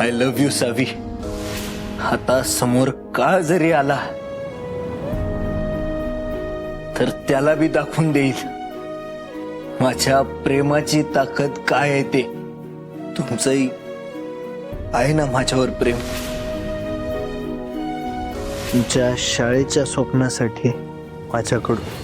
I love you सावी. आता समोर काळ जरी आला तर त्याला बी दाखवून देईल माझ्या प्रेमाची ताकद काय आहे ते. तुमचंही आहे ना माझ्यावर प्रेम. तुमच्या शाळेच्या स्वप्नासाठी माझ्याकडून.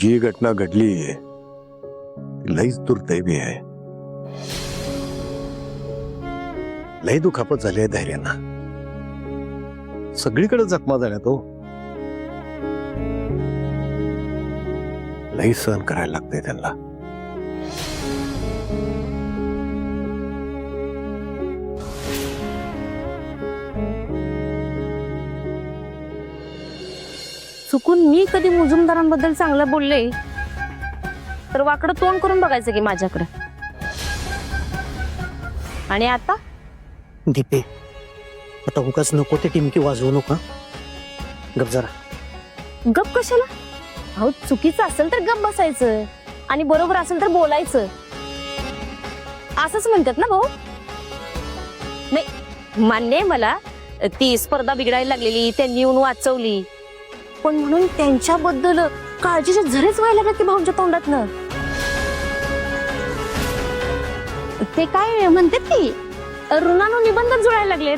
जी घटना घडली लईच दुर्दैवी आहे. लई दुखापत झाली आहे धैर्यांना. सगळीकडे जखमा झाल्यात हो. लई सहन करायला लागतंय त्यांना. चुकून मी कधी मुजुमदारांबद्दल चांगलं बोलले तर वाकडं तोंड करून बघायचं की माझ्याकडे. आणि आता दीपे, आता उगाच नको ते टिमकी वाजवू नका. गप जरा. गप कशाला? अहो चुकीचं असेल तर गप बसायचं आणि बरोबर असेल तर बोलायचं, असंच म्हणतात ना भाऊ. नाही मान्य आहे मला, ती स्पर्धा बिघडायला लागलेली, त्यांनी येऊन वाचवली, पण म्हणून त्यांच्याबद्दल काळजीचे झरेच व्हायला लागले की भाऊंच्या तोंडातनं. ते काय म्हणतात की ऋणानु निबंध जुळायला लागलेत.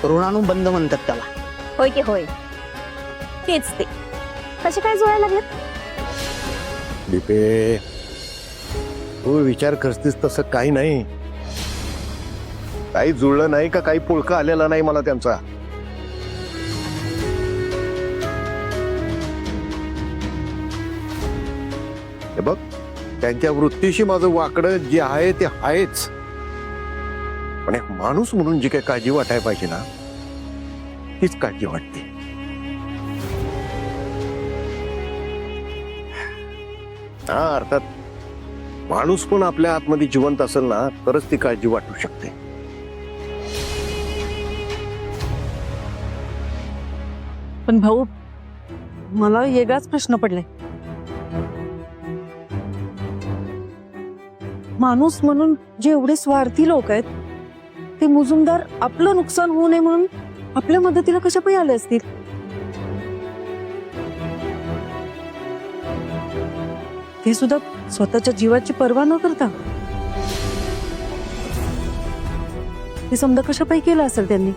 ऋणानुबंध म्हणतात त्याला. होय की होय, तेच ते. कसे काय जुळायला लागलेत? दीपे, तू विचार करतेस तसं काही नाही. काही जुळलं नाही का काही पुळका आलेला नाही मला त्यांचा. हे बघ, त्यांच्या वृत्तीशी माझं वाकडं जे आहे ते आहेच, पण एक माणूस म्हणून जी काही काळजी वाटायला पाहिजे ना तीच काळजी वाटते. हा, अर्थात माणूस पण आपल्या आतमध्ये जिवंत असेल ना तरच ती काळजी वाटू शकते. पण भाऊ, मला वेगळाच प्रश्न पडलाय. माणूस म्हणून जे एवढे स्वार्थी लोक आहेत ते मुजुमदार आपलं नुकसान होऊ नये म्हणून आपल्या मदतीला कशा पायी आले असतील? ते सुद्धा स्वतःच्या जीवाची पर्वा न करता. हे समजा कशा पायी केलं असेल त्यांनी?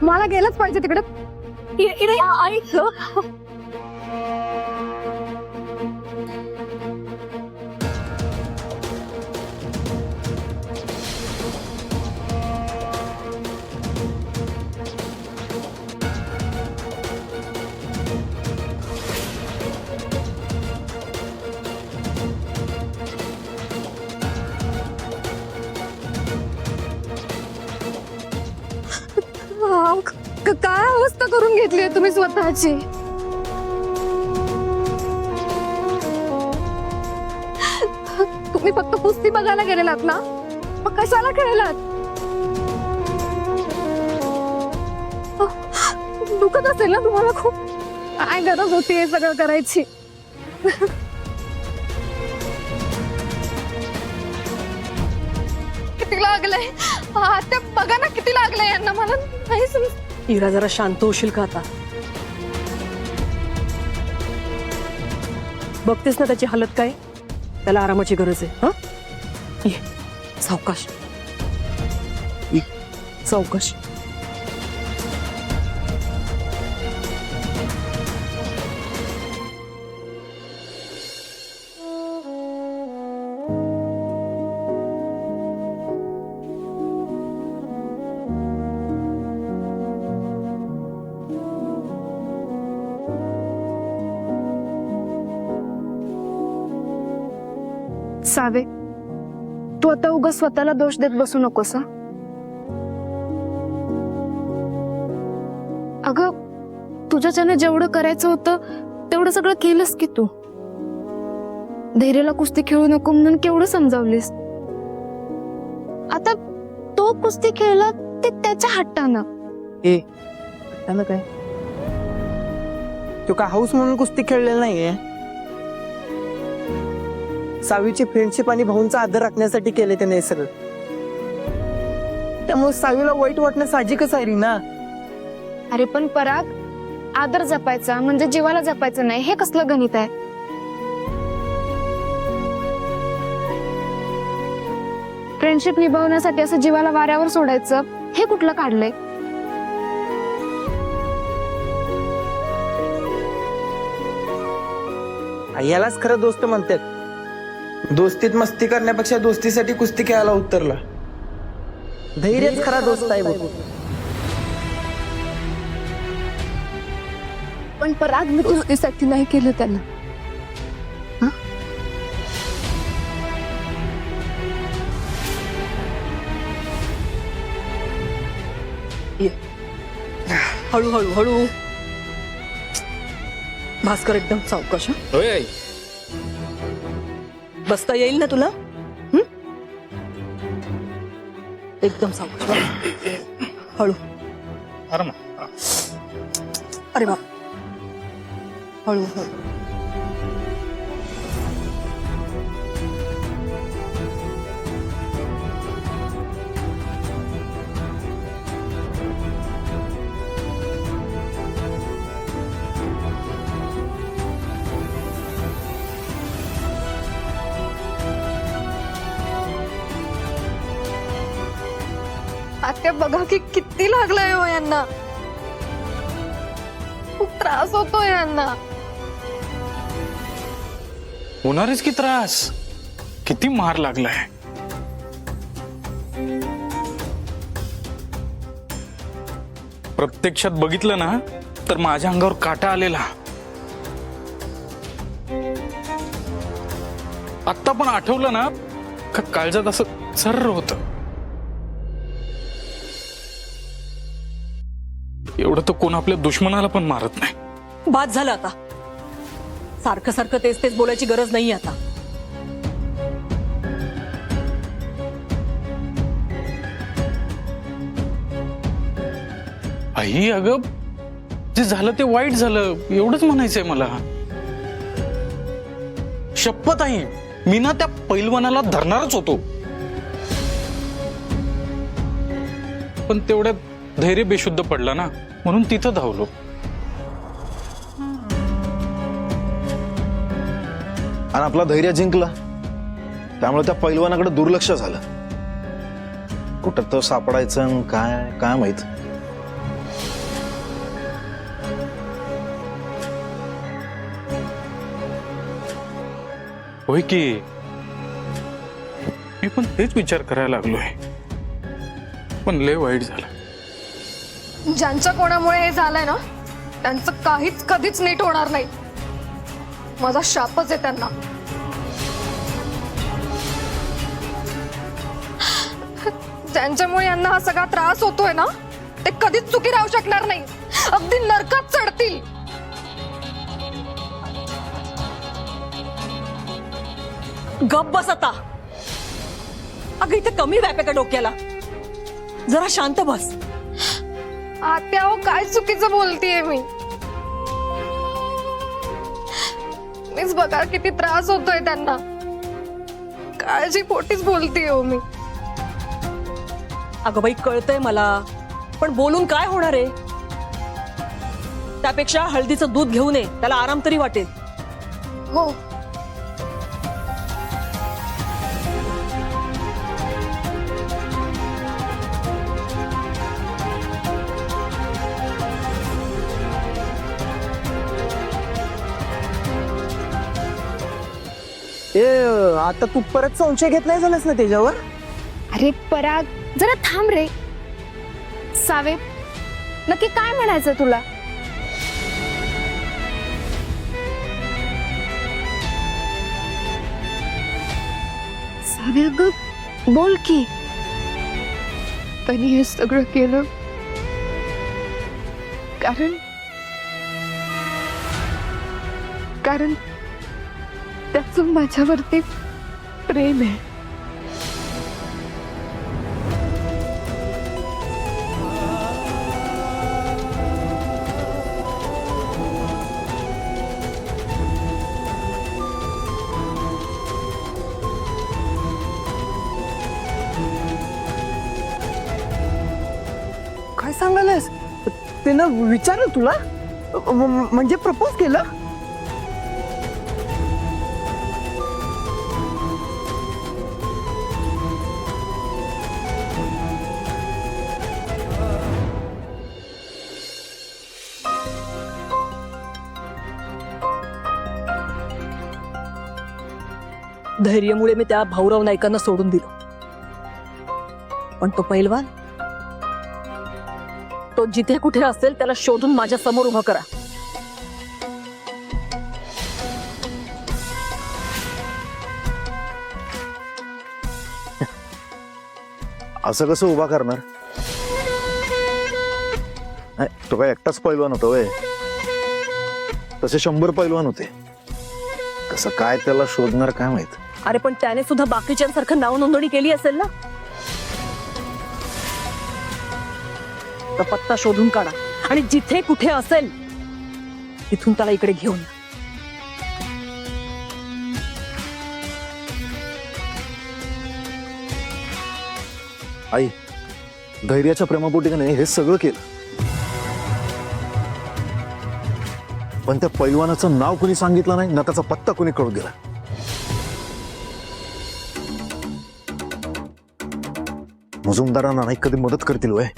मला गेलंच पाहिजे तिकडे. काय अवस्था करून घेतली तुम्ही स्वतःची. तुम्ही फक्त कुस्ती बघायला गेलेलात ना, मग कशाला खेळलात? दुखत असेल ना तुम्हाला खूप. काय गरज होती हे सगळं करायची? लागलंय. आत्या बघा ना किती लागलंय यांना. मला नाही समज. इरा जरा शांत होशील का आता? बघतेस ना त्याची हालत काय. त्याला आरामाची गरज आहे. हा ये, सावकाश सावकाश. सावे, तू आता उगाच स्वतःला दोष देत बसू नकोस. अगं, तुझ्याच्याने जेवढं करायचं होतं तेवढं सगळं केलंस की तू. धैर्याला कुस्ती खेळू नको म्हणून केवढं समजावलीस. आता तो कुस्ती खेळला ते त्याच्या हट्टानं. त्यानं काय तो का हाऊस म्हणून कुस्ती खेळलेला नाहीये. सावीची फ्रेंडशिप आणि भाऊंचा आदर राखण्यासाठी केले त्याने हे सगळं. त्यामुळे सावीला वाईट वाटणं साहजिकच आहे ना. अरे पण पराग, आदर जपायचा म्हणजे जीवाला जपायचं नाही, हे कसलं गणित आहे? फ्रेंडशिप निभावण्यासाठी असं जीवाला वाऱ्यावर सोडायचं, हे कुठलं काढलंय? यालाच खरं दोस्त म्हणतात. दोस्तीत मस्ती करण्यापेक्षा दोस्तीसाठी कुस्ती खेळायला उतरला. धैर्यच खरा दोस्त आहे बघ. पण पराग, मी कुस्तीसाठी नाही केलं त्यांना. हळूहळू हळू. भास्कर एकदम सावकाश. हं? बसता येईल ना तुला? एकदम सावकाश. हळू. अरे बाप. हळू हळू. आत्या बघा की किती लागलाय हो यांना. खूप त्रास होतो यांना. होणारच की त्रास. किती मार लागलाय. प्रत्यक्षात बघितलं ना तर माझ्या अंगावर काटा आलेला. आत्ता पण आठवलं ना का काळजात असं सर्र होत. एवढं तर कोण आपल्या दुश्मनाला पण मारत नाही. बाद झालं आता. सारखं सारखं तेच तेच बोलायची गरज नाही आता. आई, अगं जे झालं ते वाईट झालं एवढंच म्हणायचंय मला. शपथ आई, मी ना त्या पैलवानाला धरणारच होतो, पण तेवढ्यात धैर्य बेशुद्ध पडला ना, म्हणून तिथं धावलो. आणि आपला धैर्य जिंकला, त्यामुळे त्या पैलवानाकडे दुर्लक्ष झालं. कुठं तर सापडायचं काय काय माहित. होय की, मी पण तेच विचार करायला लागलोय, पण लय वाईट झालं. ज्यांच्या कोणामुळे हे झालंय ना, त्यांचं काहीच कधीच नीट होणार नाही. माझा शापच आहे त्यांना. ज्यांच्यामुळे यांना हा सगळा त्रास होतोय ना, ते कधीच सुखी राहू शकणार नाही. अगदी नरकात चढतील. गप बस आता. अगं इथे कमी व्याप का डोक्याला? जरा शांत बस. आत्या हो, काय चुकीचं बोलतेय मी. मीच बघा किती त्रास होतोय त्यांना. काळजी पोटीच बोलतेय हो मी. अगं बाई कळतंय मला, पण बोलून काय होणार आहे? त्यापेक्षा हळदीचं दूध घेऊन ये, त्याला आराम तरी वाटेल. हो. आता तू परत संशय घेतलाय झालास ना त्याच्यावर? अरे पराग, जरा थांब रे. सावे, नक्की काय म्हणायचं तुला? सावे अगं, बोल की. त्यांनी हे सगळं केलं कारण त्याचं माझ्यावरती प्रेम आहे. काय सांगायलास? त्यानं विचारलं तुला? म्हणजे प्रपोज केलं? धैर्यमुळे मी त्या भाऊराव नाईकांना सोडून दिलं, पण तो पैलवान, तो जिथे कुठे असेल त्याला शोधून माझ्या समोर उभा करा. असं कसं उभा करणार? नाही, तो काय एकटाच पैलवान होता वय? तसे 100 पैलवान होते. कसं काय त्याला शोधणार काय माहित. अरे पण त्याने सुद्धा बाकीच्यांसारखं नाव नोंदणी केली असेल ना? तर पत्ता शोधून काढा आणि जिथे कुठे असेल तिथून त्याला इकडे घेऊन या. आई, धैर्याच्या प्रेमापोटी का नाही हे सगळं केलं, पण त्या पैलवानाचं नाव कोणी सांगितलं नाही ना त्याचा पत्ता कोणी कळू दिला. मुजुमदारांना नाही कधी मदत करतील वय,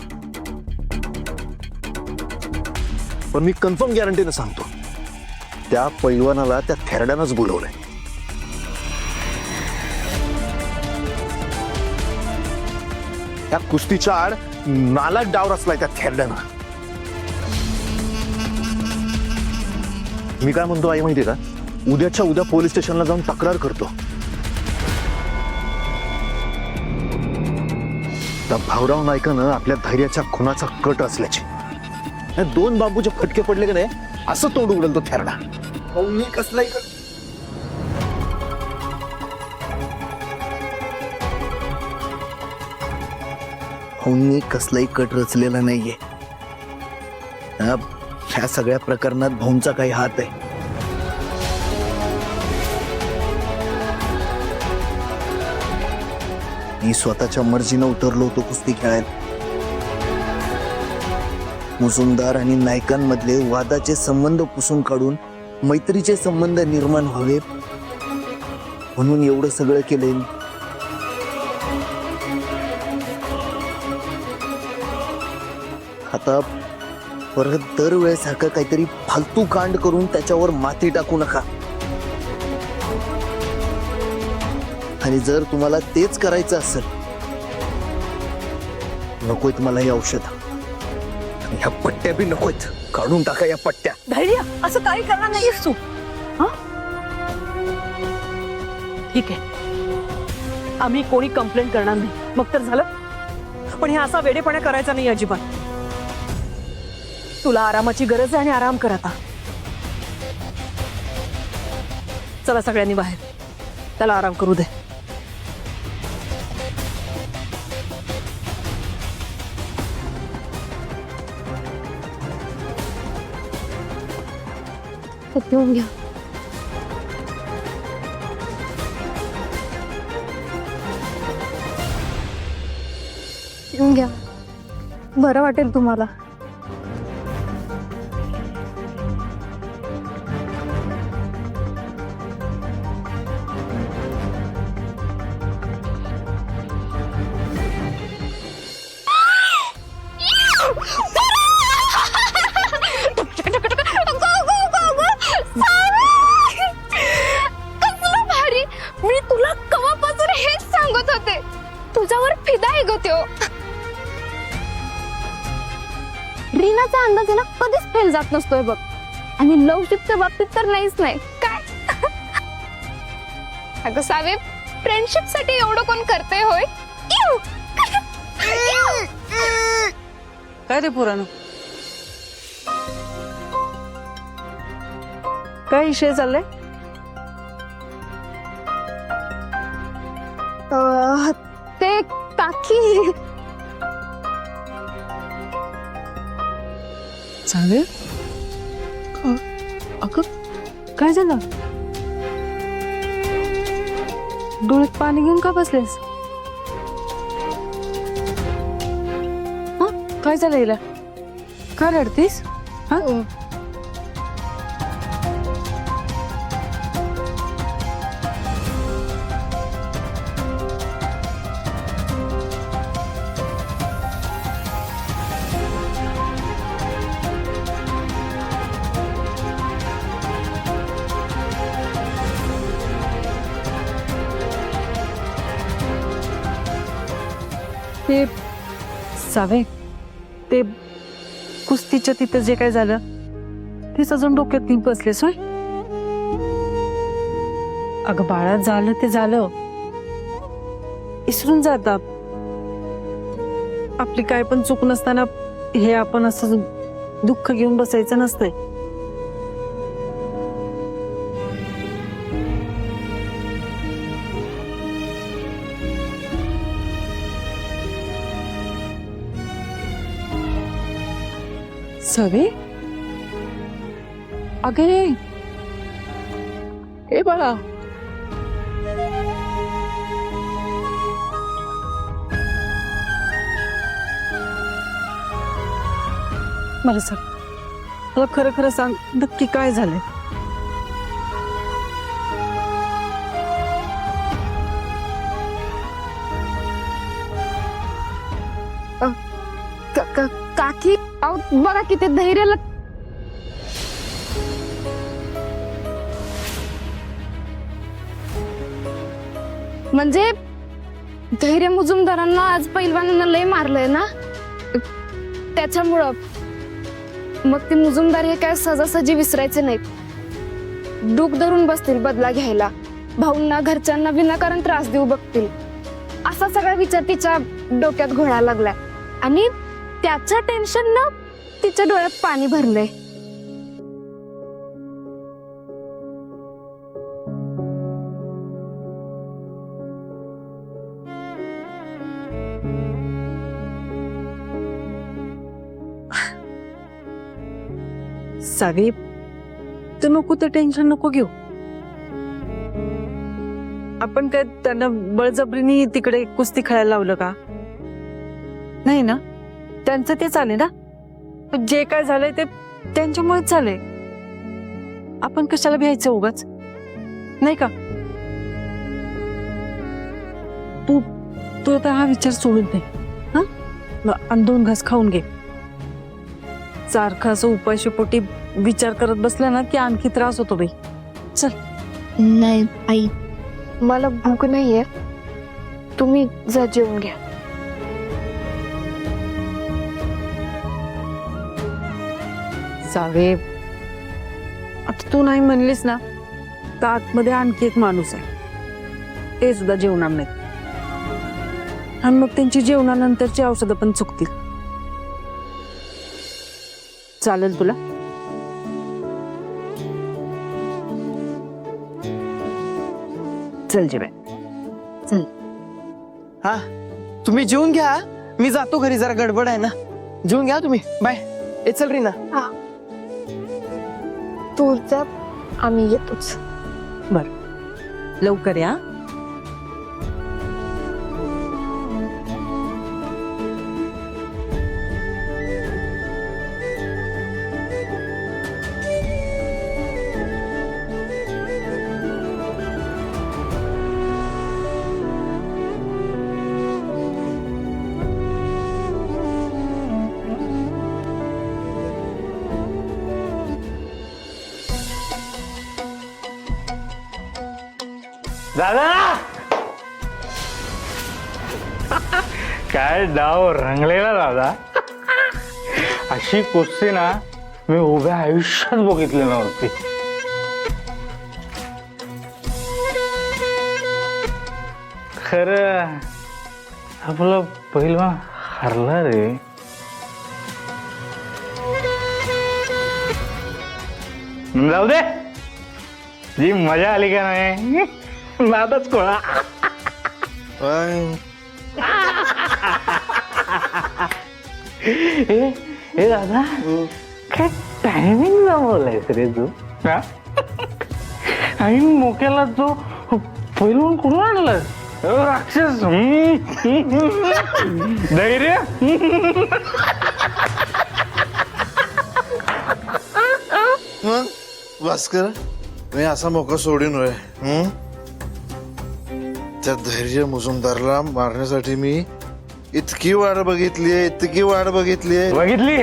पण मी कन्फर्म गॅरंटीने सांगतो त्या पैलवानाला त्या थेरड्यानंच बोलवलंय. त्या कुस्तीच्या आड नालायक डाव रचलाय त्या थेरड्यानं. मी काय म्हणतो आई माहितीये का, उद्याच्या उद्या पोलीस स्टेशनला जाऊन तक्रार करतो. त्या भाऊराव नाईकानं आपल्या धैर्याच्या खुनाचा कट असल्याची 2 बांबूचे फटके पडले का नाही असं तोंड उघडेल तो थेरडा. मी कसलाही भाऊंनी कसलाही कट रचलेला नाहीये. ह्या सगळ्या प्रकरणात भाऊंचा काही हात आहे. मी स्वतःच्या मर्जीनं उतरलो होतो कुस्ती खेळायला. मुजुमदार आणि नायकांमधले वादाचे संबंध पुसून काढून मैत्रीचे संबंध निर्माण व्हावे म्हणून एवढं सगळं केलंय. आता परत दरवेळेसारखं काहीतरी फालतू कांड करून त्याच्यावर माती टाकू नका. आणि जर तुम्हाला तेच करायचं असेल, नकोय तुम्हाला हे औषध, ह्या पट्ट्या बी नकोयत, काढून टाका या पट्ट्या. धैर्य, असं काही करणार नाहीस तू. हा, ठीक आहे, आम्ही कोणी कंप्लेंट करणार नाही, मग तर झालं. पण हे असा वेडेपणा करायचा नाही अजिबात. तुला आरामाची गरज आहे आणि आराम कर आता. चला सगळ्यांनी बाहेर, त्याला आराम करू दे. पिऊन घ्या. पिऊन घ्या. बरं वाटेल तुम्हाला. कसलं भारी. मी तुला कवापासून हेच सांगत होते. तुझ्यावर फिदा आहे ग त्यो. रीनाचा अंदाज आहे ना कधीच फेल जात नसतोय बघ. आणि लवशिपच्या बाबतीत तर नाहीच नाही काय. अगं सावे, फ्रेंडशिप साठी एवढं कोण करते होय. इव. इव. काय रे पुराण, काय विषय चाललाय? ते काकी. चालेल. अगं काय झालं? डोळ्यात पाणी घेऊन का बसलेस? काय झालं हिला? का रडतीस? हा? ते सावे, ते कुस्तीच्या तिथं जे काय झालं तेच अजून डोक्यात घेऊन बसलेस होय? अगं बाळा, झालं ते झालं, इसरून जाता. आपली काय पण चूक नसताना हे आपण असं दुःख घेऊन बसायचं नसतंय. सवे, अगे हे बाळा, मला सांग, मला खरं खरं सांग, नक्की काय झालंय? काकी, अहो बघा किती धैर्याला. म्हणजे धैर्य मुजुमदारांना आज पैलवानांना लय मारलंय ना, त्याच्यामुळं मग ते मुजुमदार हे काय सहजासहजी विसरायचे नाहीत. डूक धरून बसतील बदला घ्यायला, भाऊंना घरच्यांना विनाकारण त्रास देऊ बघतील, असा सगळा विचार तिच्या डोक्यात घोळायला लागलाय. आणि त्याच्या टेन्शननं तिच्या डोळ्यात पाणी भरलंय. सावी, तू नको ते टेन्शन नको घेऊ. आपण काय त्यांना बळजबरीने तिकडे कुस्ती खेळायला लावलं का? नाही ना, त्यांचं ते चालेल ना. जे काय झालंय ते त्यांच्यामुळेच झालंय. आपण कशाला भ्यायचं उगाच, नाही का? तू तू आता हा विचार सोडून दे. हा, आणि 2 घास खाऊन घे. सारखं असं उपाशी पोटी विचार करत बसला ना की आणखी त्रास होतो बाई. चल. नाही आई, मला भूक नाहीये, तुम्ही जा जेवून घ्या. सावे, आता तू नाही म्हणलीस ना, तर आतमध्ये आणखी एक माणूस आहे, ते सुद्धा जेवणार नाहीत. आणि मग त्यांची जेवणानंतरची औषधं पण चुकतील. चालेल तुला? चल जेवाय. चल. हा, तुम्ही जेवून घ्या, मी जातो घरी, जरा गडबड आहे ना. जेवून घ्या तुम्ही. बाय. ए चल रीना. तू जा, आम्ही येतोच. बर, लवकर या. दादा काय डाव रंगलेला दादा. अशी कुस्ती ना मी उभ्या आयुष्यात बघितली नव्हती. खरं आपला पहिलवान हरला रे. जाऊ दे, जी मजा आली का नाही नादच कोणा. हे दादा काय टायमिंग जमवलायस रे तू. आणि मोक्याला तो पहिलवान कुठून आणलास. राक्षस धैर्य. मग भास्कर मी असा मोका सोडीन होय. त्या धैर्य मुजुमदारला मारण्यासाठी मी इतकी वाट बघितलीये, इतकी वाट बघितलीये. बघितली.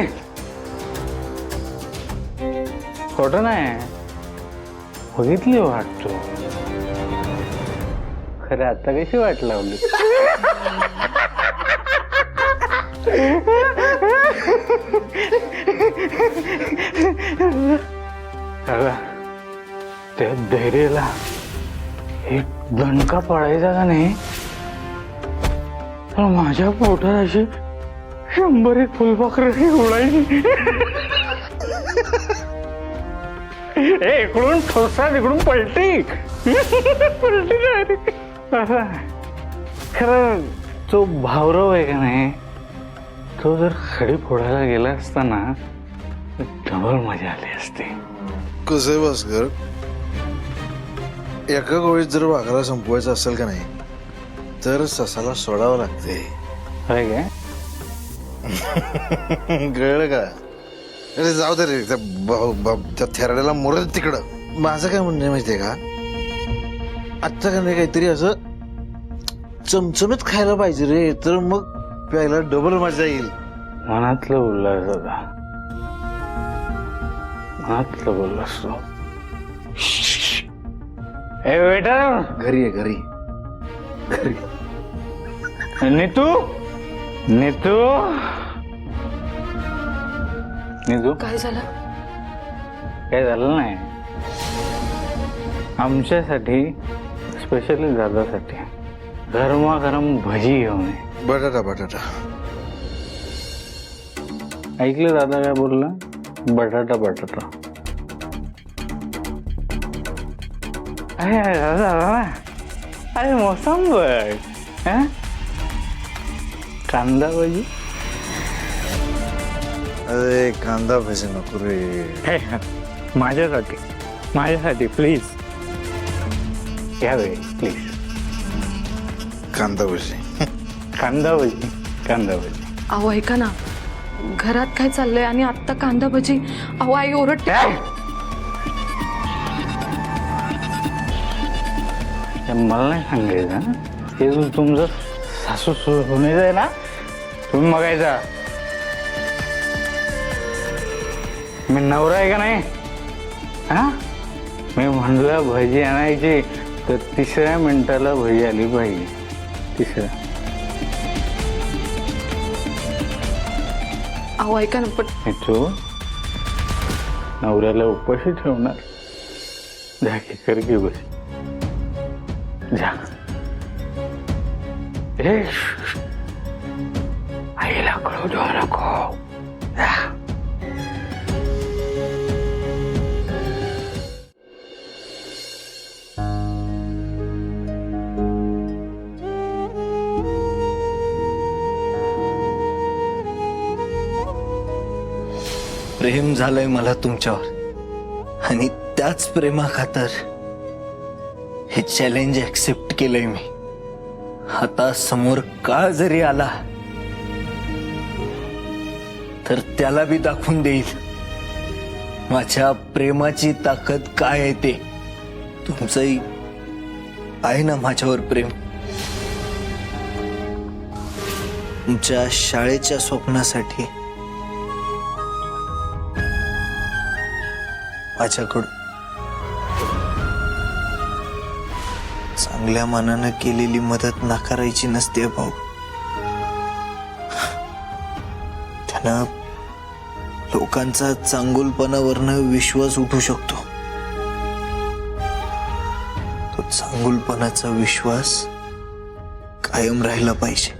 खोट नाही बघितली वाटतो. खरं आता कशी वाट लावली. त्या धैर्याला एक दणका पडायचा का नाही तर माझ्या पोटात अशी 100 फुलपाखरं उडायची. इकडून ठोसा तिकडून पलटी पलटी डायरेक्ट. खरं तो भावरव आहे का नाही तो जर खडी फोडायला गेला असता ना डबल मजा आली असती. कसं आहे भास्कर, एका गोळीत जर वाघाला संपवायचं असेल का नाही तर ससाला सोडावं लागते. काय काय कळलं का. अरे जाऊ दे रे, त्या थेराड्याला मोरल तिकडं. माझं काय म्हणणं आहे माहितीये का, आत्ता का नाही काहीतरी असं चमचमीत खायला पाहिजे रे, तर मग प्यायला डबल मजा येईल. मनातलं बोललास दादा, मनातलं बोललास तू. ए वेटर घरी आहे घरी घरी. नीतू नीतू नीतू काय झालं? काय झालं नाही. आमच्यासाठी स्पेशली दादासाठी गरमागरम भजी घेऊन ये. बटाटा बटाटा. ऐकलं दादा काय बोलला. बटाटा बटाटा. अरे दादा अरे मोसम बघ. कांदा भजी. अरे कांदा भजी नको रे. माझ्यासाठी माझ्यासाठी प्लीज यावे प्लीज. कांदा भजी. कांदा भजी कांदा भजी. अहो ऐका ना, घरात काय चाललंय आणि आत्ता कांदा भजी. अहो आई ओरडते. मला नाही सांगायचं हे तुमचं सासू सुनेच आहे ना, तुम्ही बघायचा. मी नवरा आहे का नाही. हा मी म्हणलं भजी आणायची तर 3ऱ्या मिनिटाला भजी आली पाहिजे. 3ऱ्या. अहो ऐका ना पण तू नवऱ्याला उपाशी ठेवणार. जा की कर की बस जा. आईला कळू देऊ नको. जा. प्रेम झालंय मला तुमच्यावर आणि त्याच प्रेमाखातर हे चॅलेंज ऍक्सेप्ट केलंय मी. आता समोर काळ जरी आला तर त्याला बी दाखवून देईल माझ्या प्रेमाची ताकद काय आहे ते. तुमचंही आहे ना माझ्यावर प्रेम. तुमच्या शाळेच्या स्वप्नासाठी माझ्याकडून चांगल्या मनानं केलेली मदत नाकारायची नसते भाऊ. त्यानं लोकांचा चांगुलपणावरनं विश्वास उठू शकतो. तो चांगुलपणाचा विश्वास कायम राहिला पाहिजे.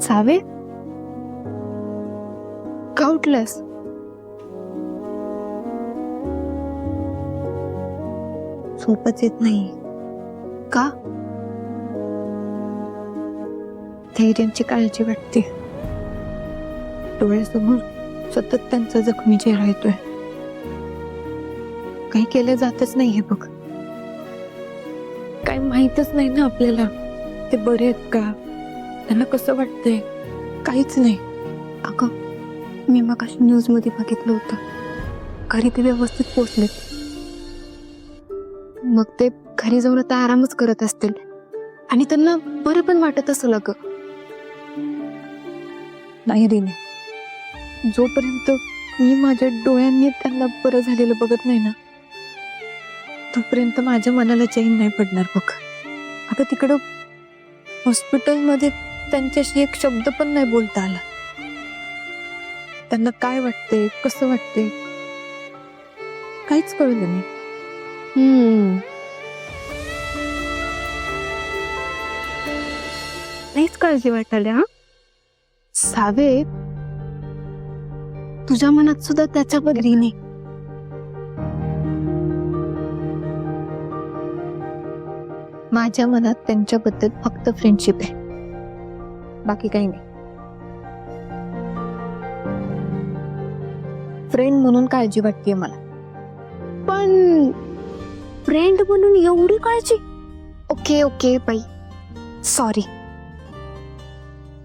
सावे का उठलास? झोपच येत नाही. का? धैर्यांची काळजी वाटते. डोळ्यासमोर सतत त्यांचा जखमी चेहरा येतोय. काही केलं जातच नाही हे बघ. काही माहीतच नाही ना आपल्याला ते बरे आहेत का, त्यांना कसं वाटतंय, काहीच नाही. अगं मी मगाशी न्यूज मध्ये बघितलं होतं, घरी ते व्यवस्थित पोहोचले. मग ते घरी जाऊन आता आरामच करत असतील आणि त्यांना बरं पण वाटत असेल. अगं नाही रिने, जोपर्यंत मी माझ्या डोळ्यांनी त्यांना बरं झालेलं बघत नाही ना, तोपर्यंत माझ्या मनाला चैन नाही पडणार बघ. आता तिकडं हॉस्पिटलमध्ये त्यांच्याशी एक शब्द पण नाही बोलता आला. त्यांना काय वाटतंय, कसं वाटतंय, काहीच कळलं नाही. नाहीच काळजी वाटायला. हा सावे, तुझ्या मनात सुद्धा त्याच्यावर रिने माझ्या मनात त्यांच्याबद्दल फक्त फ्रेंडशिप आहे, बाकी काही नाही. फ्रेंड म्हणून काळजी वाटते मला, पण फ्रेंड म्हणून एवढी काळजी? ओके ओके बाई, सॉरी.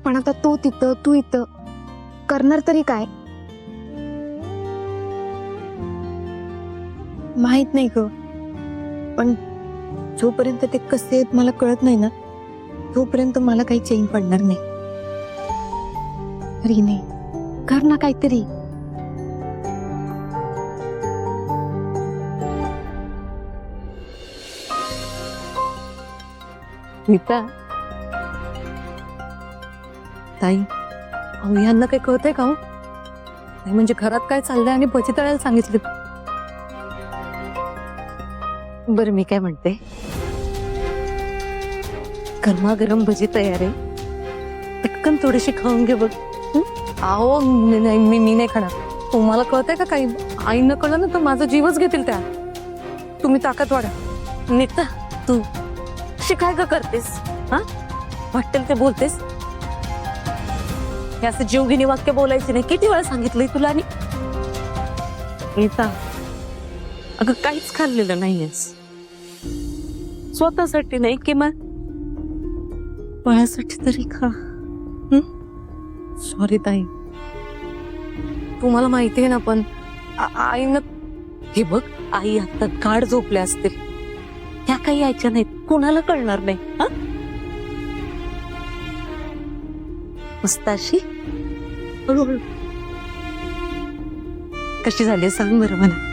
पण आता तो तिथं तू इथं, करणार तरी काय? माहित नाही ग, पण जोपर्यंत ते कसे आहेत मला कळत नाही ना, तोपर्यंत मला काही चैन पडणार नाही. रिने, कर ना काहीतरी. नीता ताई, अहो यांना काही कळतंय का हो? नाही म्हणजे घरात काय चाललंय आणि भजी तळायला सांगितले. बरं मी काय म्हणते, गरमागरम भजी तयार आहे, पटकन थोडीशी खाऊन घे बघ. अहो नाही, मी नाही खाणार. तुम्हाला कळतंय का काही? आईनं कळलं ना तर माझा जीवच घेतील त्या. तुम्ही ताकद वाढा. नीता, तू शिकाय का करतेस? हा, वाटेल ते बोलतेस. हे असं जीवघेणी वाक्य बोलायचे नाही. किती वेळा सांगितलंय तुला? आणि नीता, अगं काहीच खाल्लेलं नाहीयेस, स्वतःसाठी नाही किंवा बाळासाठी तरी खा. सॉरी ताई, तुम्हाला माहिती आहे ना, पण आईनं, हे बघ, आई आता गाढ झोपल्या असतील, त्या काही यायच्या नाहीत, कुणाला कळणार नाही. हा, मस्त अशी हळूहळू. कशी झाली सांग बरं मला.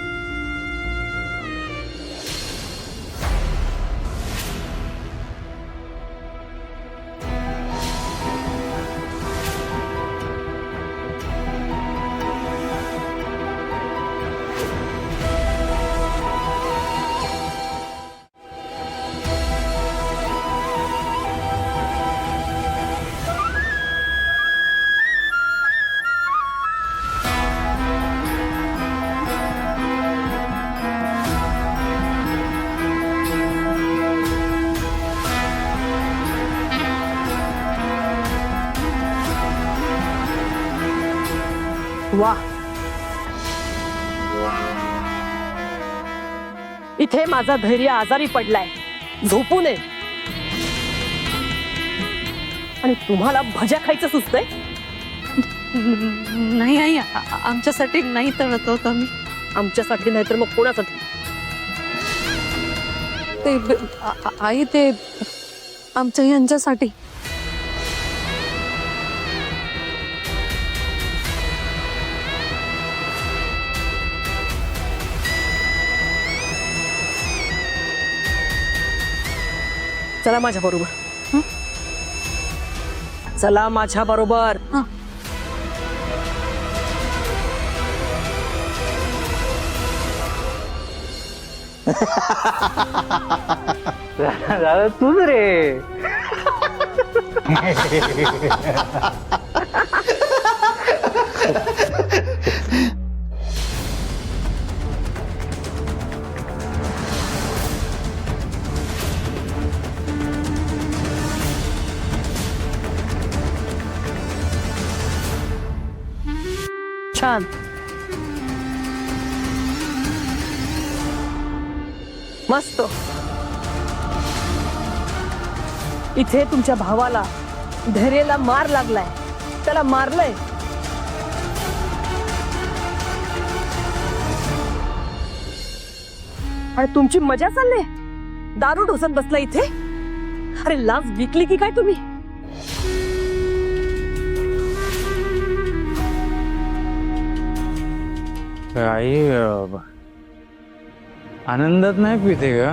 वा, इथे माझा धैर्य आजारी पडलाय, झोपू नये. आणि तुम्हाला भज्या खायचं सुचतंय? नाही आई, आमच्यासाठी नाही तळत होत आम्ही. आमच्यासाठी नाही तर मग कोणासाठी? आई ते आमच्या यांच्यासाठी. चला माझ्या बरोबर. चला माझ्या बरोबर. दादा तूच रे. छान. मस्त. इथे तुमच्या भावाला धैर्याला मार लागलाय, त्याला मारलंय. आणि तुमची मजा चालले, दारू ढोसत बसला इथे. अरे लाज विकली की काय तुम्ही? आई आनंदात नाही पिते का?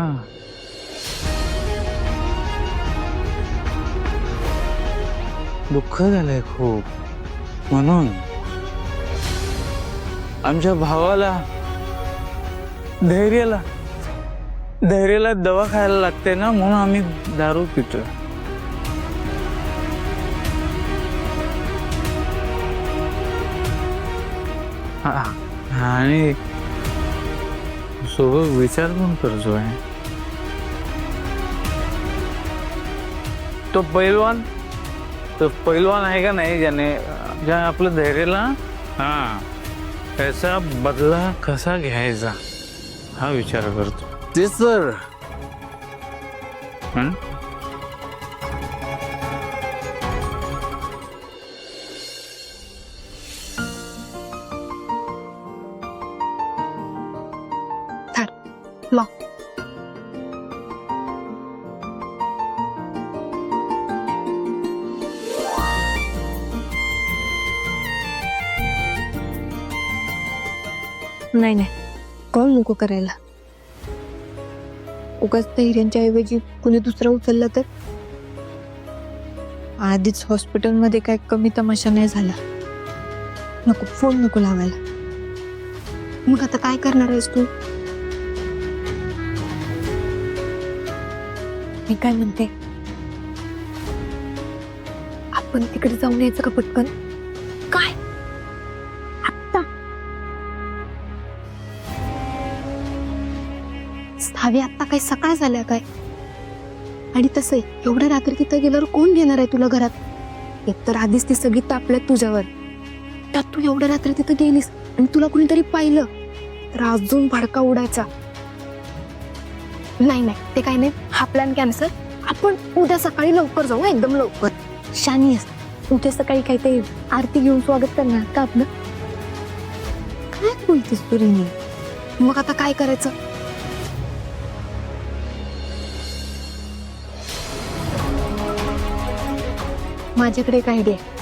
दुःख झालंय खूप म्हणून. आमच्या भावाला धैर्याला दवा खायला लागते ना, म्हणून आम्ही दारू पितो. आणि सोबत विचार पण करतोय. तो पैलवान आहे का नाही, ज्याने आपलं धैर्याला त्याचा बदला कसा घ्यायचा हा विचार करतो. तेच तर. नाही नाही, कॉल नको करायला. उगाच धैर्यांच्या ऐवजी कुणी दुसरा उचलला तर. आधीच हॉस्पिटलमध्ये काय कमी तमाशा नाही झाला. नको, फोन नको लावायला. मग आता काय करणार आहेस तू? मी काय म्हणते, आपण तिकडे जाऊन यायचं का पटकन? काय आत्ता? हवे आत्ता काय सकाळ झाल्या काय? आणि तसंही एवढ्या रात्री तिथं गेल्यावर कोण घेणार आहे तुला घरात? एकतर आधीच ती सगळी तापल्यात तुझ्यावर, त्यात तू एवढ्या रात्री तिथं गेलीस आणि तुला कुणीतरी पाहिलं तर अजून भडका उडायचा. नाही नाही, ते काही नाही, हा प्लॅन कॅन्सल. आपण उद्या सकाळी लवकर जाऊ, एकदम लवकर. शानी आहेस, उद्या सकाळी काही ते आरती घेऊन स्वागत करणार का आपलं? काय बोलतेस तू रे? मग आता काय करायचं? माझ्याकडे एक आयडिया आहे.